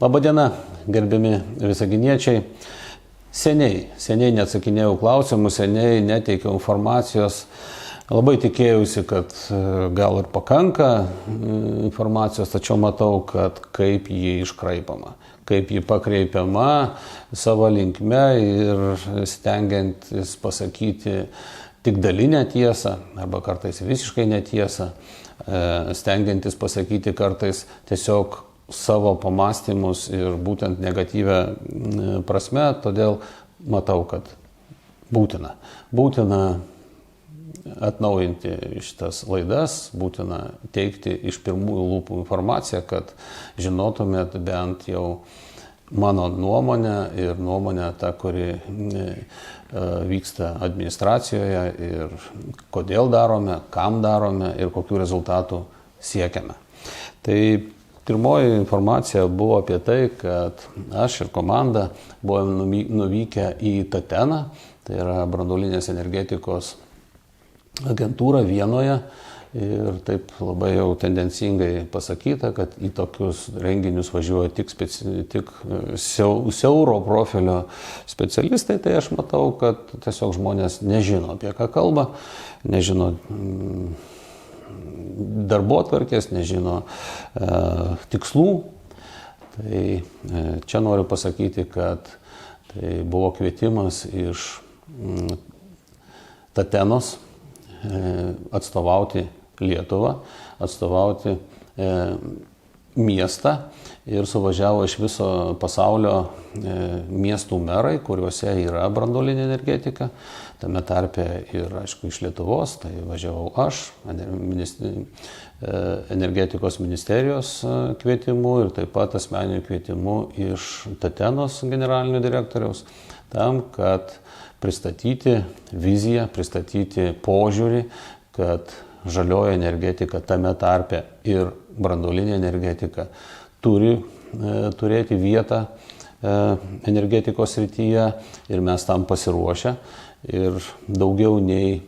Labadiena, gerbiami visaginiečiai. Seniai neatsakinėjau klausimus, seniai neteikiau informacijos. Labai tikėjausi, kad gal ir pakanka informacijos, tačiau matau, kad kaip ji iškraipama, kaip ji pakreipiama savo linkme ir stengiantis pasakyti tik dalinę tiesą arba kartais visiškai netiesą, stengiantis pasakyti kartais tiesiog savo pamąstymus ir būtent negatyvę prasme, todėl matau, kad būtina atnaujinti šitas laidas, būtina teikti iš pirmųjų lūpų informaciją, kad žinotumėt bent jau mano nuomonę ir nuomonę tą, kuri vyksta administracijoje ir kodėl darome, kam darome ir kokių rezultatų siekiame. Tai pirmoji informacija buvo apie tai, kad aš ir komanda buvome nuvykę į Tateną, tai yra branduolinės energetikos agentūra Vienoje, ir taip labai jau tendencingai pasakyta, kad į tokius renginius važiuoja tik siauro profilio specialistai, tai aš matau, kad tiesiog žmonės nežino, apie ką kalba, nežino darbotvarkės, nežino tikslų. Tai čia noriu pasakyti, kad tai buvo kvietimas iš Tatenos atstovauti Lietuvą, atstovauti miestą, ir suvažiavo iš viso pasaulio miestų merai, kuriuose yra branduolinė energetika, tame tarpe ir, aišku, iš Lietuvos, tai važiavau aš, energetikos ministerijos kvietimu ir taip pat asmeniniu kvietimu iš Tatenos generalinio direktoriaus, tam, kad pristatyti viziją, pristatyti požiūrį, kad žalioji energetika, tame tarpe ir branduolinė energetika, turi turėti vietą energetikos srityje, ir mes tam pasiruošę. Ir daugiau nei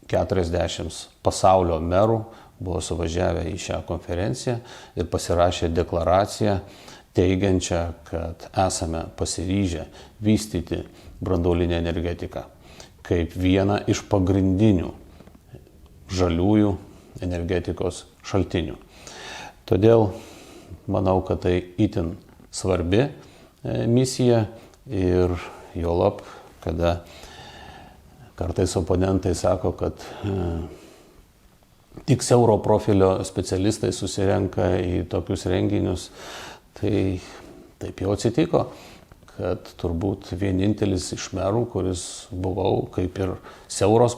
40 pasaulio merų buvo suvažiavę į šią konferenciją ir pasirašė deklaraciją, teigiančią, kad esame pasiryžę vystyti branduolinę energetiką kaip vieną iš pagrindinių žaliųjų energetikos šaltinių. Todėl manau, kad tai itin svarbi misija, ir juolab, kada kartais oponentai sako, kad tik siauro profilio specialistai susirenka į tokius renginius, tai taip jau atsitiko, kad turbūt vienintelis iš merų, kuris buvau kaip ir siauros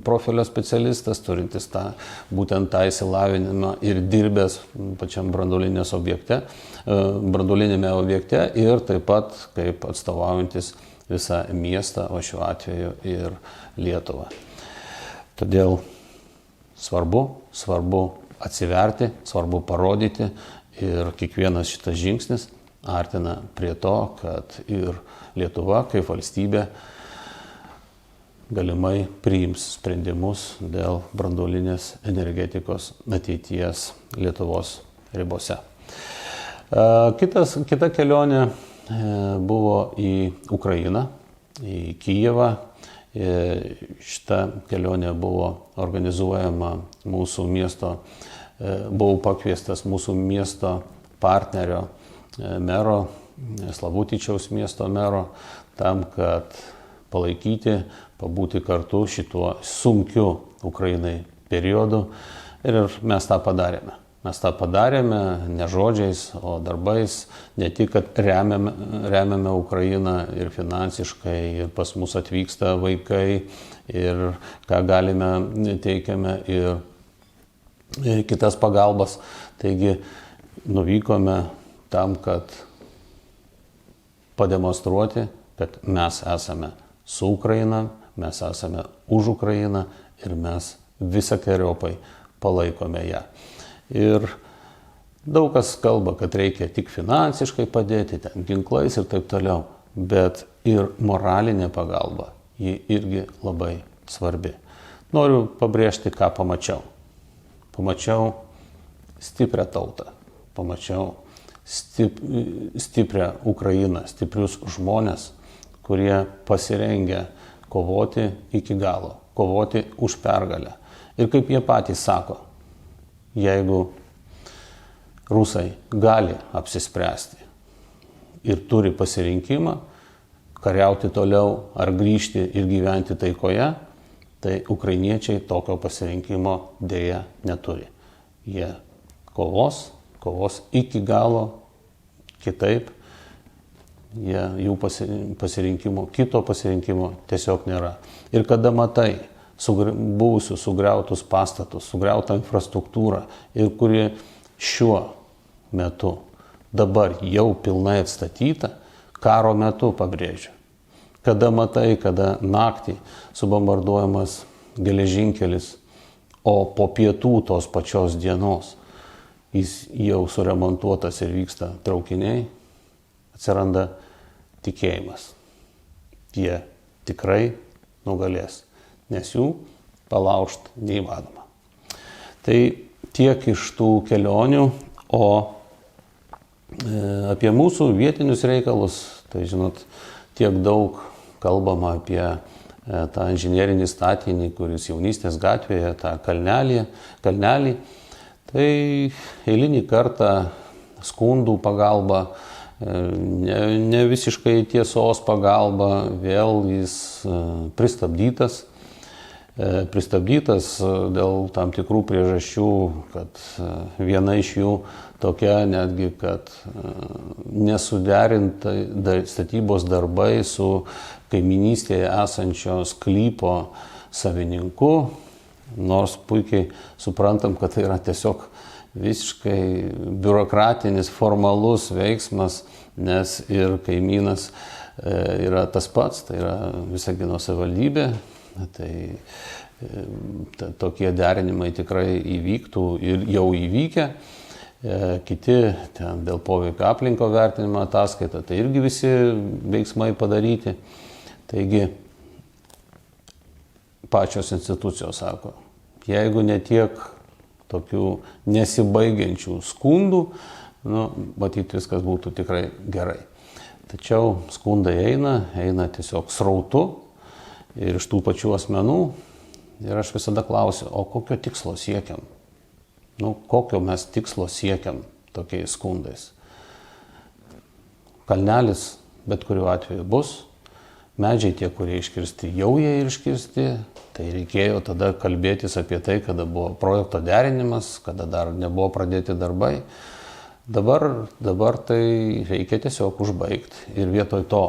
profilio specialistas, turintis būtent tą išsilavinimą ir dirbęs pačiam branduolinėme objekte, ir taip pat kaip atstovaujantis visą miestą, o šiuo atveju ir Lietuvą. Todėl svarbu atsiverti, svarbu parodyti, ir kiekvienas šitas žingsnis artina prie to, kad ir Lietuva kaip valstybė galimai priims sprendimus dėl branduolinės energetikos ateities Lietuvos ribose. Kita kelionė buvo į Ukrainą, į Kijevą. Šita kelionė buvo organizuojama mūsų miesto, buvau pakviestas mūsų miesto partnerio, mero, Slavutičiaus miesto mero, tam, kad palaikyti, pabūti kartu šituo sunkiu Ukrainai periodu, ir mes tą padarėme. Mes tą padarėme ne žodžiais, o darbais, ne tik, kad remiame Ukrainą ir finansiškai, ir pas mus atvyksta vaikai, ir ką galime teikiame, ir kitas pagalbas. Taigi nuvykome tam, kad pademonstruoti, kad mes esame su Ukraina, mes esame už Ukrainą, ir mes visokeriopai palaikome ją. Ir daug kas kalba, kad reikia tik finansiškai padėti, ginklais ir taip toliau, bet ir moralinė pagalba, ji irgi labai svarbi. Noriu pabrėžti, ką pamačiau. Pamačiau stiprią tautą, pamačiau stiprią Ukrainą, stiprius žmonės, kurie pasirengia kovoti iki galo, kovoti už pergalę. Ir kaip jie patys sako, jeigu rusai gali apsispręsti ir turi pasirinkimą, kariauti toliau ar grįžti ir gyventi taikoje, tai ukrainiečiai tokio pasirinkimo dėja neturi. Jie kovos iki galo, kitaip jų kito pasirinkimo tiesiog nėra. Ir kada matai buvusius sugriautus pastatus, sugriautą infrastruktūrą ir kuri šiuo metu dabar jau pilnai atstatyta, karo metu pabrėžiu. Kada matai, kada naktį subombarduojamas geležinkelis, o po pietų tos pačios dienos jis jau suremontuotas ir vyksta traukiniai, atsiranda tikėjimas. Jie tikrai nugalės, nes jų palaužt neįmanoma. Tai tiek iš tų kelionių, o apie mūsų vietinius reikalus, tai žinot, tiek daug kalbama apie tą inžinerinį statinį, kuris Jaunystės gatvėje, tą kalnelį. Tai eilinį kartą skundų pagalba, ne visiškai tiesos pagalba, vėl jis pristabdytas dėl tam tikrų priežasčių, kad viena iš jų tokia netgi, kad nesuderinta statybos darbai su kaiminystėje esančio sklypo savininku, nors puikiai suprantam, kad tai yra tiesiog visiškai biurokratinis, formalus veiksmas, nes ir kaimynas yra tas pats, tai yra Visagino savivaldybė. Tai tokie derinimai tikrai įvyktų ir jau įvykę. Kiti ten dėl poveikio aplinko vertinimo ataskaita, tai irgi visi veiksmai padaryti. Taigi pačios institucijos sako, jeigu netiek tokių nesibaigiančių skundų, matyt, viskas būtų tikrai gerai. Tačiau skundai eina tiesiog srautu ir iš tų pačių asmenų. Ir aš visada klausiu, o kokio tikslo siekiam? Kokio mes tikslo siekiam tokiais skundais? Kalnelis bet kuriuo atveju bus. Medžiai tie, kurie iškirsti, jau jie iškirsti. Tai reikėjo tada kalbėtis apie tai, kada buvo projekto derinimas, kada dar nebuvo pradėti darbai. Dabar tai reikia tiesiog užbaigti. Ir vietoj to,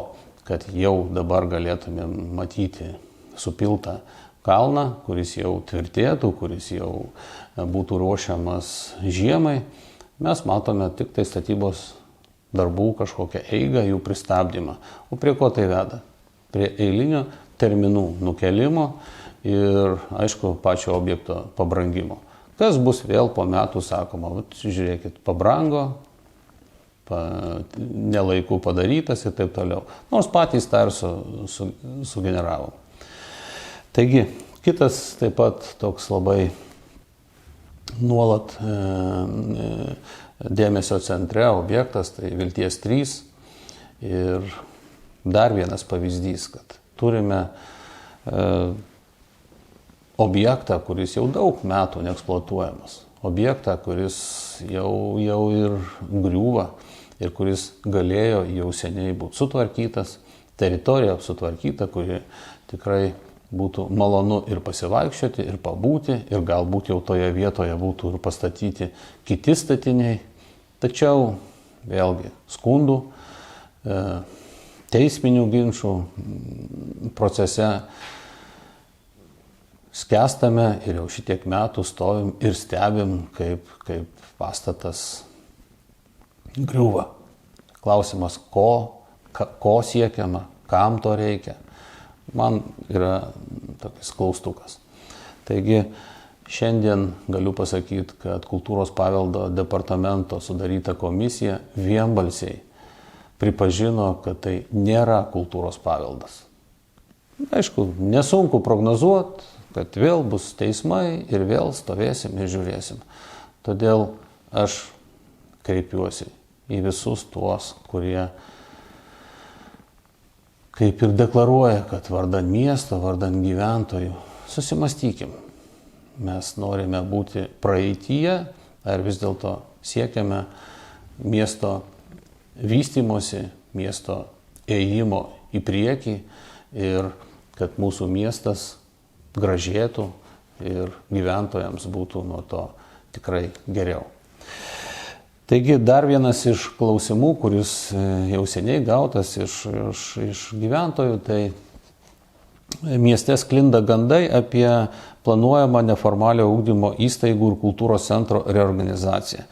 kad jau dabar galėtumėm matyti supiltą kalną, kuris jau tvirtėtų, kuris jau būtų ruošiamas žiemai, mes matome tik tai statybos darbų kažkokią eigą, jų pristabdymą. O prie ko tai veda? Prie eilinio terminų nukelimo ir, aišku, pačio objekto pabrangimo. Kas bus vėl po metų sakoma, žiūrėkit, pabrango, nelaiku padarytas ir taip toliau. Nors patys tą ir sugeneravom. Taigi, kitas taip pat toks labai nuolat dėmesio centre objektas, tai Vilties 3. Ir dar vienas pavyzdys, kad turime objektą, kuris jau daug metų neeksploatuojamas. Objektą, kuris jau ir griūva ir kuris galėjo jau seniai būti sutvarkytas, teritorija sutvarkyta, kuri tikrai būtų malonu ir pasivaikščioti, ir pabūti, ir galbūt jau toje vietoje būtų ir pastatyti kiti statiniai. Tačiau vėlgi skundų, teisminių ginčų procese skęstame ir jau šitiek metų stovim ir stebim, kaip pastatas griūva. Klausimas, ko siekiama, kam to reikia, man yra toks klaustukas. Taigi, šiandien galiu pasakyti, kad Kultūros paveldo departamento sudaryta komisija vienbalsiai pripažino, kad tai nėra kultūros paveldas. Aišku, nesunku prognozuoti, kad vėl bus teismai ir vėl stovėsim ir žiūrėsim. Todėl aš kreipiuosi į visus tuos, kurie kaip ir deklaruoja, kad vardan miesto, vardan gyventojų. Susimastykim, mes norime būti praeityje, ar vis dėlto siekiame miesto vystymosi, miesto ėjimo į priekį ir kad mūsų miestas gražėtų ir gyventojams būtų nuo to tikrai geriau. Taigi dar vienas iš klausimų, kuris jau seniai gautas iš gyventojų, tai mieste sklinda gandai apie planuojamą neformaliojo ugdymo įstaigų ir kultūros centro reorganizaciją.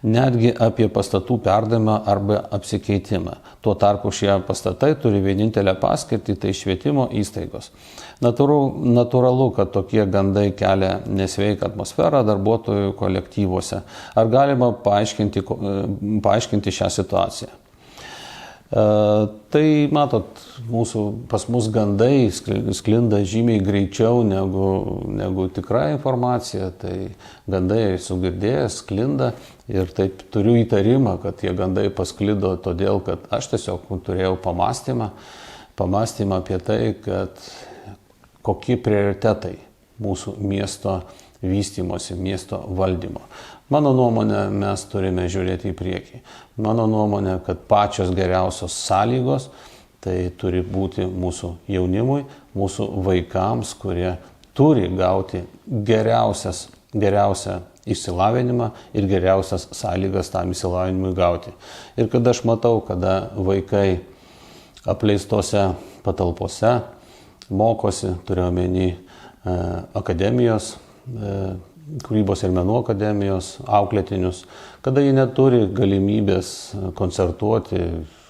Netgi apie pastatų perdavimą arba apsikeitimą. Tuo tarpu šie pastatai turi vienintelę paskirtį, tai švietimo įstaigos. Natūralu, kad tokie gandai kelia nesveiką atmosferą darbuotojų kolektyvuose. Ar galima paaiškinti šią situaciją? Tai matot, pas mus gandai sklinda žymiai greičiau negu tikra informacija, tai gandai sugirdėjęs sklinda ir taip turiu įtarimą, kad tie gandai pasklido todėl, kad aš tiesiog turėjau pamastymą apie tai, kad kokie prioritetai mūsų miesto vystymosi, miesto valdymo. Mano nuomonė, mes turime žiūrėti į priekį. Mano nuomonė, kad pačios geriausios sąlygos tai turi būti mūsų jaunimui, mūsų vaikams, kurie turi gauti geriausią išsilavinimą ir geriausias sąlygas tam išsilavinimui gauti. Ir kada aš matau, kada vaikai apleistose patalpose mokosi, turiu omeny akademijos, kūrybos ir menų akademijos auklėtinius, kada jie neturi galimybės koncertuoti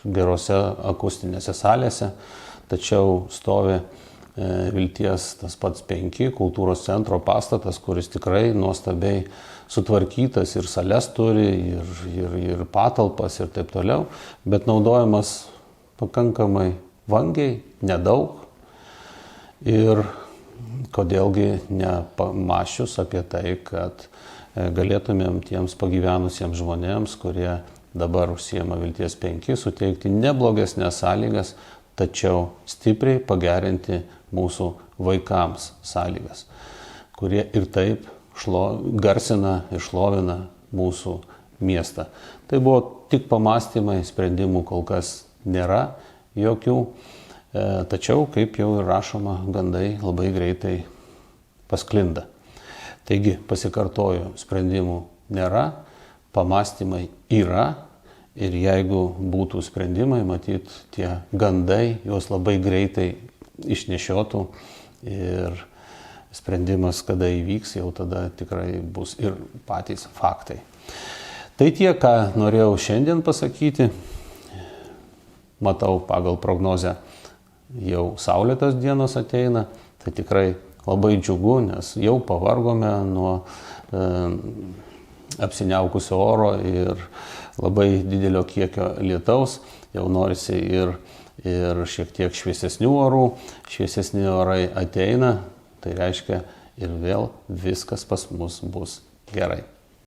gerose akustinėse salėse, tačiau stovi Vilties tas pats 5 kultūros centro pastatas, kuris tikrai nuostabiai sutvarkytas ir sales turi, ir patalpas ir taip toliau, bet naudojamas pakankamai vangiai, nedaug. Ir kodėlgi nepamąsčius apie tai, kad galėtumėm tiems pagyvenusiems žmonėms, kurie dabar užsiema Vilties 5, suteikti neblogesnės sąlygas, tačiau stipriai pagerinti mūsų vaikams sąlygas, kurie ir taip garsina ir šlovina mūsų miestą. Tai buvo tik pamąstymai, sprendimų kol kas nėra jokių. Tačiau, kaip jau ir rašoma, gandai labai greitai pasklinda. Taigi, pasikartoju, sprendimų nėra, pamąstymai yra ir jeigu būtų sprendimai, matyt, tie gandai juos labai greitai išnešiotų ir sprendimas, kada įvyks, jau tada tikrai bus ir patys faktai. Tai tiek, ką norėjau šiandien pasakyti. Matau pagal prognozę, jau saulėtos dienos ateina, tai tikrai labai džiugu, nes jau pavargome nuo apsiniaukusio oro ir labai didelio kiekio lietaus, jau norisi ir šiek tiek šviesesnių orų, šviesesni orai ateina, tai reiškia ir vėl viskas pas mus bus gerai.